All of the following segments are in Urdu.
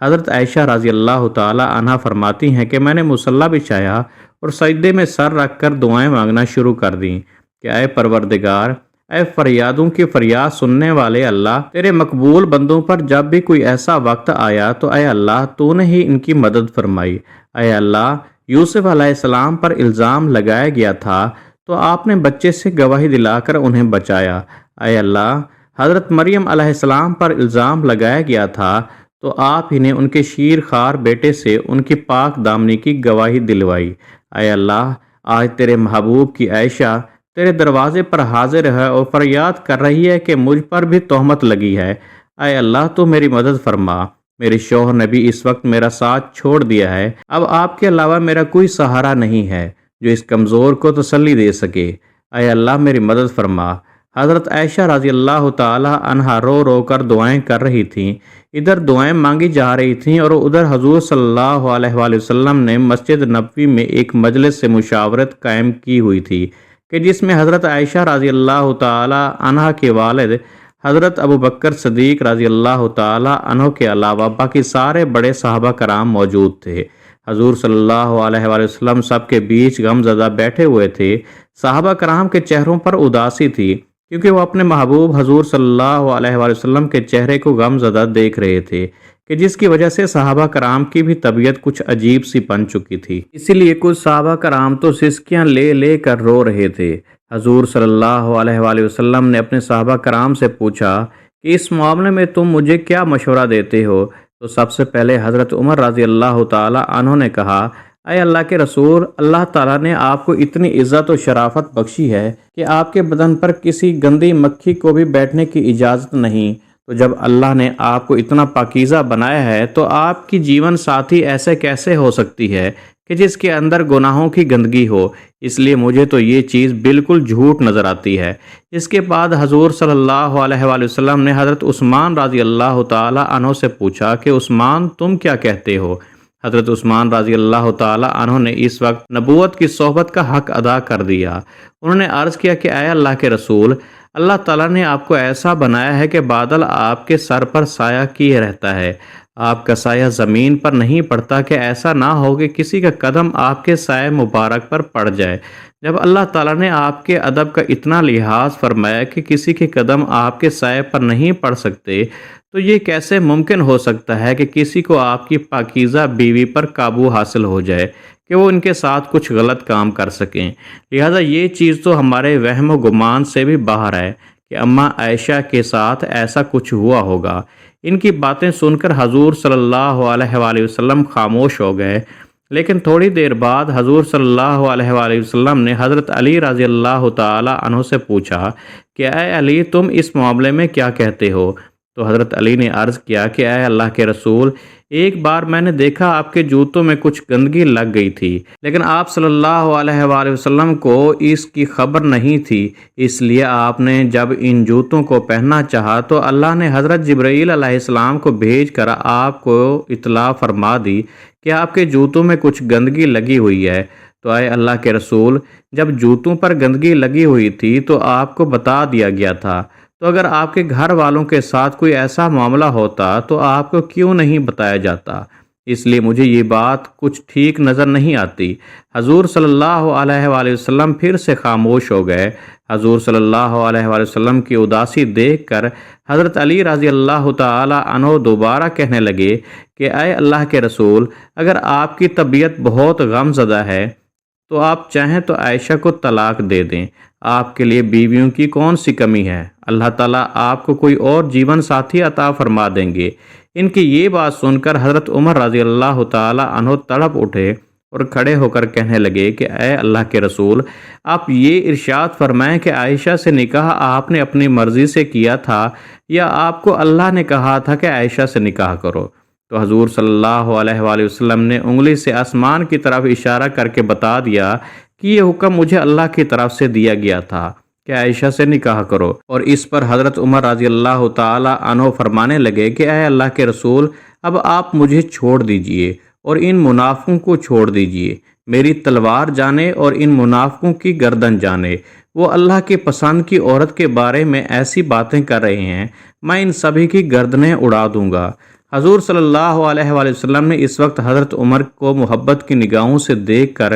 حضرت عائشہ رضی اللہ تعالی عنہا فرماتی ہیں کہ میں نے مصلی بچھایا اور سجدے میں سر رکھ کر دعائیں مانگنا شروع کر دیں کہ اے پروردگار، اے فریادوں کی فریاد سننے والے اللہ، تیرے مقبول بندوں پر جب بھی کوئی ایسا وقت آیا تو اے اللہ تو نے ہی ان کی مدد فرمائی۔ اے اللہ، یوسف علیہ السلام پر الزام لگایا گیا تھا تو آپ نے بچے سے گواہی دلا کر انہیں بچایا۔ اے اللہ، حضرت مریم علیہ السلام پر الزام لگایا گیا تھا تو آپ ہی نے ان کے شیر خوار بیٹے سے ان کی پاک دامنی کی گواہی دلوائی۔ اے اللہ، آج تیرے محبوب کی عائشہ تیرے دروازے پر حاضر ہے اور فریاد کر رہی ہے کہ مجھ پر بھی تہمت لگی ہے۔ اے اللہ، تو میری مدد فرما۔ میرے شوہر نے بھی اس وقت میرا ساتھ چھوڑ دیا ہے، اب آپ کے علاوہ میرا کوئی سہارا نہیں ہے جو اس کمزور کو تسلی دے سکے۔ اے اللہ، میری مدد فرما۔ حضرت عائشہ رضی اللہ تعالی عنہا رو رو کر دعائیں کر رہی تھیں، ادھر دعائیں مانگی جا رہی تھیں اور ادھر حضور صلی اللہ علیہ وآلہ وسلم نے مسجد نبوی میں ایک مجلس سے مشاورت قائم کی ہوئی تھی کہ جس میں حضرت عائشہ رضی اللہ تعالی عنہا کے والد حضرت ابوبکر صدیق رضی اللہ تعالی عنہ کے علاوہ باقی سارے بڑے صحابہ کرام موجود تھے۔ حضور صلی اللہ علیہ وآلہ وسلم سب کے بیچ غم زدہ بیٹھے ہوئے تھے۔ صحابہ کرام کے چہروں پر اداسی تھی کیونکہ وہ اپنے محبوب حضور صلی اللہ علیہ وآلہ وسلم کے چہرے کو غم زدہ دیکھ رہے تھے کہ جس کی وجہ سے صحابہ کرام کی بھی طبیعت کچھ عجیب سی بن چکی تھی۔ اسی لیے کچھ صحابہ کرام تو سسکیاں لے لے کر رو رہے تھے۔ حضور صلی اللہ علیہ وآلہ وسلم نے اپنے صحابہ کرام سے پوچھا کہ اس معاملے میں تم مجھے کیا مشورہ دیتے ہو؟ تو سب سے پہلے حضرت عمر رضی اللہ تعالی عنہ نے کہا، اے اللہ کے رسول، اللہ تعالیٰ نے آپ کو اتنی عزت و شرافت بخشی ہے کہ آپ کے بدن پر کسی گندی مکھی کو بھی بیٹھنے کی اجازت نہیں، تو جب اللہ نے آپ کو اتنا پاکیزہ بنایا ہے تو آپ کی جیون ساتھی ایسے کیسے ہو سکتی ہے کہ جس کے اندر گناہوں کی گندگی ہو؟ اس لیے مجھے تو یہ چیز بالکل جھوٹ نظر آتی ہے۔ اس کے بعد حضور صلی اللہ علیہ وآلہ وسلم نے حضرت عثمان رضی اللہ تعالی عنہ سے پوچھا کہ عثمان، تم کیا کہتے ہو؟ حضرت عثمان رضی اللہ تعالی عنہ نے اس وقت نبوت کی صحبت کا حق ادا کر دیا۔ انہوں نے عرض کیا کہ اے اللہ کے رسول، اللہ تعالیٰ نے آپ کو ایسا بنایا ہے کہ بادل آپ کے سر پر سایہ کیے رہتا ہے، آپ کا سایہ زمین پر نہیں پڑتا کہ ایسا نہ ہو کہ کسی کا قدم آپ کے سایہ مبارک پر پڑ جائے۔ جب اللہ تعالیٰ نے آپ کے ادب کا اتنا لحاظ فرمایا کہ کسی کے قدم آپ کے سایہ پر نہیں پڑ سکتے، تو یہ کیسے ممکن ہو سکتا ہے کہ کسی کو آپ کی پاکیزہ بیوی پر قابو حاصل ہو جائے کہ وہ ان کے ساتھ کچھ غلط کام کر سکیں؟ لہذا یہ چیز تو ہمارے وہم و گمان سے بھی باہر ہے کہ اماں عائشہ کے ساتھ ایسا کچھ ہوا ہوگا۔ ان کی باتیں سن کر حضور صلی اللہ علیہ وآلہ وسلم خاموش ہو گئے، لیکن تھوڑی دیر بعد حضور صلی اللہ علیہ وآلہ وسلم نے حضرت علی رضی اللہ تعالی عنہ سے پوچھا کہ اے علی، تم اس معاملے میں کیا کہتے ہو؟ تو حضرت علی نے عرض کیا کہ اے اللہ کے رسول، ایک بار میں نے دیکھا آپ کے جوتوں میں کچھ گندگی لگ گئی تھی، لیکن آپ صلی اللہ علیہ وآلہ وسلم کو اس کی خبر نہیں تھی، اس لیے آپ نے جب ان جوتوں کو پہننا چاہا تو اللہ نے حضرت جبرائیل علیہ السلام کو بھیج کر آپ کو اطلاع فرما دی کہ آپ کے جوتوں میں کچھ گندگی لگی ہوئی ہے۔ تو اے اللہ کے رسول، جب جوتوں پر گندگی لگی ہوئی تھی تو آپ کو بتا دیا گیا تھا، تو اگر آپ کے گھر والوں کے ساتھ کوئی ایسا معاملہ ہوتا تو آپ کو کیوں نہیں بتایا جاتا؟ اس لیے مجھے یہ بات کچھ ٹھیک نظر نہیں آتی۔ حضور صلی اللہ علیہ وآلہ وسلم پھر سے خاموش ہو گئے۔ حضور صلی اللہ علیہ وآلہ وسلم کی اداسی دیکھ کر حضرت علی رضی اللہ تعالی عنہ دوبارہ کہنے لگے کہ اے اللہ کے رسول، اگر آپ کی طبیعت بہت غم زدہ ہے تو آپ چاہیں تو عائشہ کو طلاق دے دیں، آپ کے لیے بیویوں کی کون سی کمی ہے؟ اللہ تعالیٰ آپ کو کوئی اور جیون ساتھی عطا فرما دیں گے۔ ان کی یہ بات سن کر حضرت عمر رضی اللہ تعالی عنہ تڑپ اٹھے اور کھڑے ہو کر کہنے لگے کہ اے اللہ کے رسول، آپ یہ ارشاد فرمائیں کہ عائشہ سے نکاح آپ نے اپنی مرضی سے کیا تھا یا آپ کو اللہ نے کہا تھا کہ عائشہ سے نکاح کرو؟ تو حضور صلی اللہ علیہ وآلہ وسلم نے انگلی سے آسمان کی طرف اشارہ کر کے بتا دیا کہ یہ حکم مجھے اللہ کی طرف سے دیا گیا تھا کہ عائشہ سے نکاح کرو۔ اور اس پر حضرت عمر رضی اللہ تعالی عنہ فرمانے لگے کہ اے اللہ کے رسول، اب آپ مجھے چھوڑ دیجئے اور ان منافقوں کو چھوڑ دیجئے، میری تلوار جانے اور ان منافقوں کی گردن جانے۔ وہ اللہ کے پسند کی عورت کے بارے میں ایسی باتیں کر رہے ہیں، میں ان سبھی کی گردنیں اڑا دوں گا۔ حضور صلی اللہ علیہ وآلہ وسلم نے اس وقت حضرت عمر کو محبت کی نگاہوں سے دیکھ کر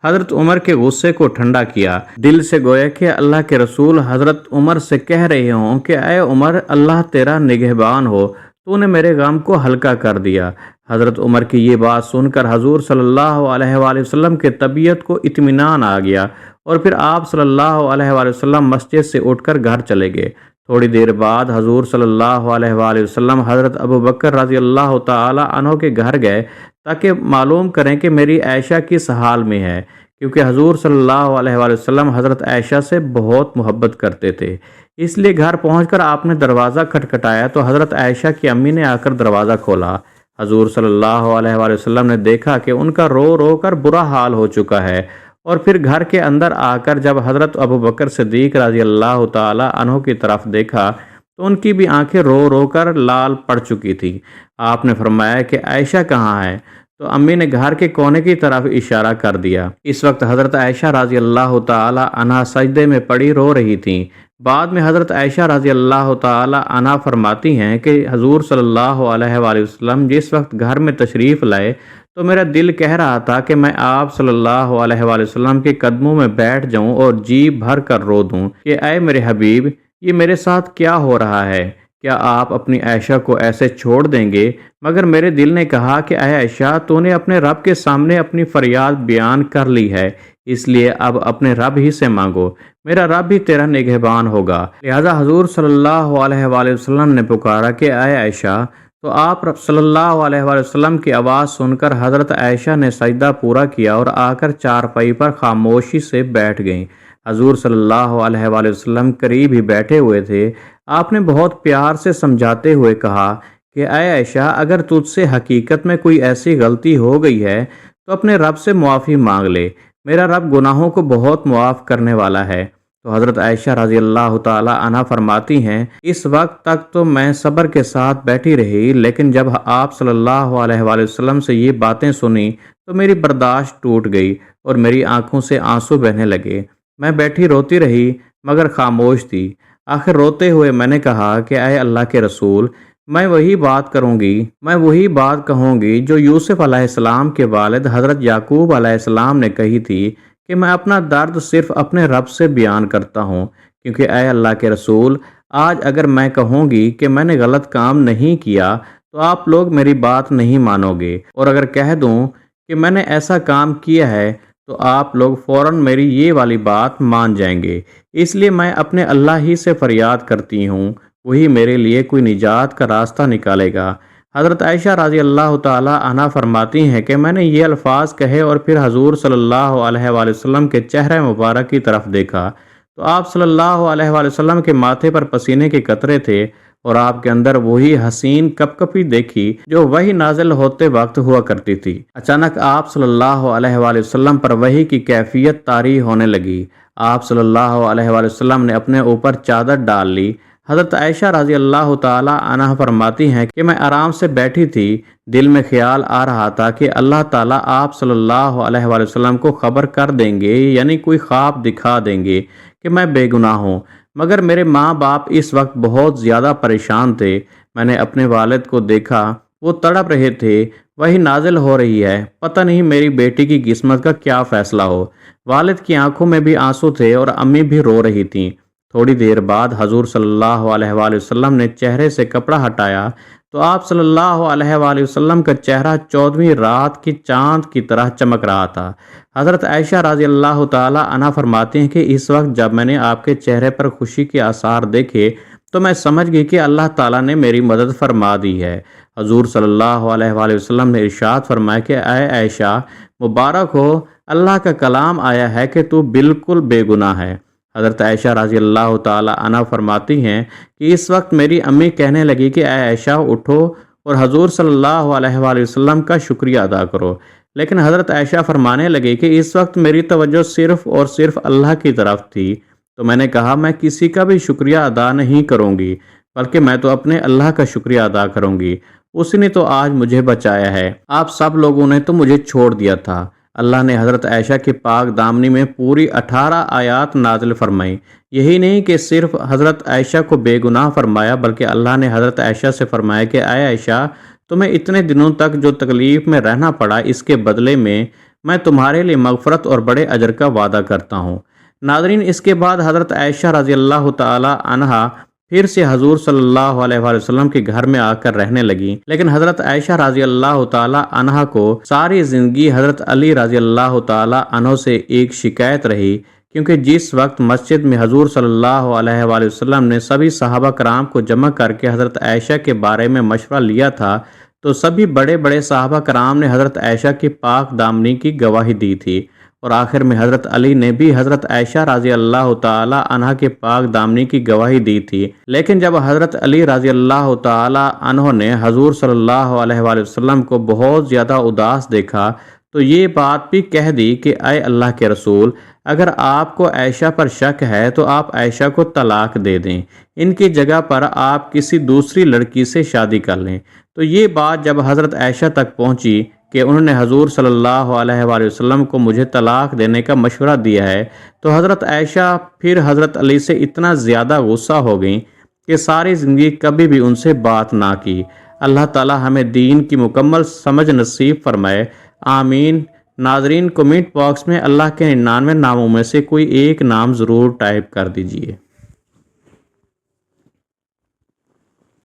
حضرت عمر کے غصے کو ٹھنڈا کیا، دل سے گویا کہ اللہ کے رسول حضرت عمر سے کہہ رہے ہوں کہ اے عمر، اللہ تیرا نگہبان ہو، تو نے میرے غم کو ہلکا کر دیا۔ حضرت عمر کی یہ بات سن کر حضور صلی اللہ علیہ وآلہ وسلم کے طبیعت کو اطمینان آ گیا، اور پھر آپ صلی اللہ علیہ وآلہ وسلم مسجد سے اٹھ کر گھر چلے گئے۔ تھوڑی دیر بعد حضور صلی اللہ علیہ وآلہ وسلم حضرت ابوبکر رضی اللہ تعالی عنہ کے گھر گئے تاکہ معلوم کریں کہ میری عائشہ کس حال میں ہے، کیونکہ حضور صلی اللہ علیہ وآلہ وسلم حضرت عائشہ سے بہت محبت کرتے تھے۔ اس لیے گھر پہنچ کر آپ نے دروازہ کھٹکھٹایا تو حضرت عائشہ کی امی نے آ کر دروازہ کھولا۔ حضور صلی اللہ علیہ وآلہ وسلم نے دیکھا کہ ان کا رو رو کر برا حال ہو چکا ہے، اور پھر گھر کے اندر آ کر جب حضرت ابوبکر صدیق رضی اللہ تعالی عنہ کی طرف دیکھا تو ان کی بھی آنکھیں رو رو کر لال پڑ چکی تھی۔ آپ نے فرمایا کہ عائشہ کہاں ہے؟ تو امی نے گھر کے کونے کی طرف اشارہ کر دیا۔ اس وقت حضرت عائشہ رضی اللہ تعالی عنہ سجدے میں پڑی رو رہی تھیں۔ بعد میں حضرت عائشہ رضی اللہ تعالی عنہ فرماتی ہیں کہ حضور صلی اللہ علیہ وآلہ وسلم جس وقت گھر میں تشریف لائے تو میرا دل کہہ رہا تھا کہ میں آپ صلی اللہ علیہ وآلہ وسلم کے قدموں میں بیٹھ جاؤں اور جی بھر کر رو دوں کہ اے میرے حبیب، یہ میرے ساتھ کیا ہو رہا ہے؟ کیا آپ اپنی عائشہ کو ایسے چھوڑ دیں گے؟ مگر میرے دل نے کہا کہ اے عائشہ، تو نے اپنے رب کے سامنے اپنی فریاد بیان کر لی ہے، اس لیے اب اپنے رب ہی سے مانگو، میرا رب ہی تیرا نگہبان ہوگا۔ لہذا حضور صلی اللہ علیہ وآلہ وسلم نے پکارا کہ اے عائشہ، تو آپ صلی اللہ علیہ وآلہ وسلم کی آواز سن کر حضرت عائشہ نے سجدہ پورا کیا اور آ کر چارپائی پر خاموشی سے بیٹھ گئیں۔ حضور صلی اللہ علیہ وآلہ وسلم قریب ہی بیٹھے ہوئے تھے۔ آپ نے بہت پیار سے سمجھاتے ہوئے کہا کہ اے عائشہ، اگر تجھ سے حقیقت میں کوئی ایسی غلطی ہو گئی ہے تو اپنے رب سے معافی مانگ لے، میرا رب گناہوں کو بہت معاف کرنے والا ہے۔ تو حضرت عائشہ رضی اللہ تعالی عنہ فرماتی ہیں، اس وقت تک تو میں صبر کے ساتھ بیٹھی رہی، لیکن جب آپ صلی اللہ علیہ وآلہ وسلم سے یہ باتیں سنی تو میری برداشت ٹوٹ گئی اور میری آنکھوں سے آنسو بہنے لگے۔ میں بیٹھی روتی رہی مگر خاموش تھی۔ آخر روتے ہوئے میں نے کہا کہ اے اللہ کے رسول، میں وہی بات کہوں گی جو یوسف علیہ السلام کے والد حضرت یعقوب علیہ السلام نے کہی تھی کہ میں اپنا درد صرف اپنے رب سے بیان کرتا ہوں، کیونکہ اے اللہ کے رسول، آج اگر میں کہوں گی کہ میں نے غلط کام نہیں کیا تو آپ لوگ میری بات نہیں مانو گے، اور اگر کہہ دوں کہ میں نے ایسا کام کیا ہے تو آپ لوگ فوراً میری یہ والی بات مان جائیں گے۔ اس لیے میں اپنے اللہ ہی سے فریاد کرتی ہوں، وہی میرے لیے کوئی نجات کا راستہ نکالے گا۔ حضرت عائشہ رضی اللہ تعالی عنہ فرماتی ہیں کہ میں نے یہ الفاظ کہے اور پھر حضور صلی اللہ علیہ وآلہ وسلم کے چہرہ مبارک کی طرف دیکھا تو آپ صلی اللہ علیہ وآلہ وسلم کے ماتھے پر پسینے کے قطرے تھے، اور آپ کے اندر وہی حسین کپکپی دیکھی جو وحی نازل ہوتے وقت ہوا کرتی تھی۔ اچانک آپ صلی اللہ علیہ وآلہ وسلم پر وحی کی کیفیت طاری ہونے لگی۔ آپ صلی اللہ علیہ وآلہ وسلم نے اپنے اوپر چادر ڈال لی۔ حضرت عائشہ رضی اللہ تعالی عنہ فرماتی ہیں کہ میں آرام سے بیٹھی تھی، دل میں خیال آ رہا تھا کہ اللہ تعالیٰ آپ صلی اللہ علیہ وآلہ وسلم کو خبر کر دیں گے، یعنی کوئی خواب دکھا دیں گے کہ میں بے گناہ ہوں۔ مگر میرے ماں باپ اس وقت بہت زیادہ پریشان تھے۔ میں نے اپنے والد کو دیکھا، وہ تڑپ رہے تھے، وہی نازل ہو رہی ہے، پتہ نہیں میری بیٹی کی قسمت کا کیا فیصلہ ہو۔ والد کی آنکھوں میں بھی آنسو تھے اور امی بھی رو رہی تھیں۔ تھوڑی دیر بعد حضور صلی اللہ علیہ وآلہ وسلم نے چہرے سے کپڑا ہٹایا تو آپ صلی اللہ علیہ وآلہ وسلم کا چہرہ 14ویں رات کی چاند کی طرح چمک رہا تھا۔ حضرت عائشہ رضی اللہ تعالی عنہ فرماتی ہیں کہ اس وقت جب میں نے آپ کے چہرے پر خوشی کے آثار دیکھے تو میں سمجھ گئی کہ اللہ تعالیٰ نے میری مدد فرما دی ہے۔ حضور صلی اللہ علیہ وآلہ وسلم نے ارشاد فرمایا کہ اے عائشہ، مبارک ہو، اللہ کا کلام آیا ہے کہ تو بالکل بے گناہ ہے۔ حضرت عائشہ رضی اللہ تعالی عنہ فرماتی ہیں کہ اس وقت میری امی کہنے لگی کہ اے عائشہ اٹھو اور حضور صلی اللہ علیہ وآلہ وسلم کا شکریہ ادا کرو، لیکن حضرت عائشہ فرمانے لگی کہ اس وقت میری توجہ صرف اور صرف اللہ کی طرف تھی، تو میں نے کہا میں کسی کا بھی شکریہ ادا نہیں کروں گی، بلکہ میں تو اپنے اللہ کا شکریہ ادا کروں گی، اسی نے تو آج مجھے بچایا ہے، آپ سب لوگوں نے تو مجھے چھوڑ دیا تھا۔ اللہ نے حضرت عائشہ کے پاک دامنی میں پوری 18 آیات نازل فرمائی۔ یہی نہیں کہ صرف حضرت عائشہ کو بے گناہ فرمایا، بلکہ اللہ نے حضرت عائشہ سے فرمایا کہ اے عائشہ، تمہیں اتنے دنوں تک جو تکلیف میں رہنا پڑا اس کے بدلے میں تمہارے لیے مغفرت اور بڑے اجر کا وعدہ کرتا ہوں۔ ناظرین، اس کے بعد حضرت عائشہ رضی اللہ تعالی عنہا پھر سے حضور صلی اللہ علیہ وآلہ وسلم کے گھر میں آ کر رہنے لگیں، لیکن حضرت عائشہ رضی اللہ تعالی عنہا کو ساری زندگی حضرت علی رضی اللہ تعالی عنہ سے ایک شکایت رہی، کیونکہ جس وقت مسجد میں حضور صلی اللہ علیہ وآلہ وسلم نے سبھی صحابہ کرام کو جمع کر کے حضرت عائشہ کے بارے میں مشورہ لیا تھا، تو سبھی بڑے بڑے صحابہ کرام نے حضرت عائشہ کی پاک دامنی کی گواہی دی تھی، اور آخر میں حضرت علی نے بھی حضرت عائشہ رضی اللہ تعالی عنہ کے پاک دامنی کی گواہی دی تھی۔ لیکن جب حضرت علی رضی اللہ تعالی عنہ نے حضور صلی اللہ علیہ وآلہ وسلم کو بہت زیادہ اداس دیکھا تو یہ بات بھی کہہ دی کہ اے اللہ کے رسول، اگر آپ کو عائشہ پر شک ہے تو آپ عائشہ کو طلاق دے دیں، ان کی جگہ پر آپ کسی دوسری لڑکی سے شادی کر لیں۔ تو یہ بات جب حضرت عائشہ تک پہنچی کہ انہوں نے حضور صلی اللہ علیہ وآلہ وسلم کو مجھے طلاق دینے کا مشورہ دیا ہے، تو حضرت عائشہ پھر حضرت علی سے اتنا زیادہ غصہ ہو گئیں کہ ساری زندگی کبھی بھی ان سے بات نہ کی۔ اللہ تعالی ہمیں دین کی مکمل سمجھ نصیب فرمائے، آمین۔ ناظرین، کمنٹ باکس میں اللہ کے 99 ناموں میں سے کوئی ایک نام ضرور ٹائپ کر دیجئے۔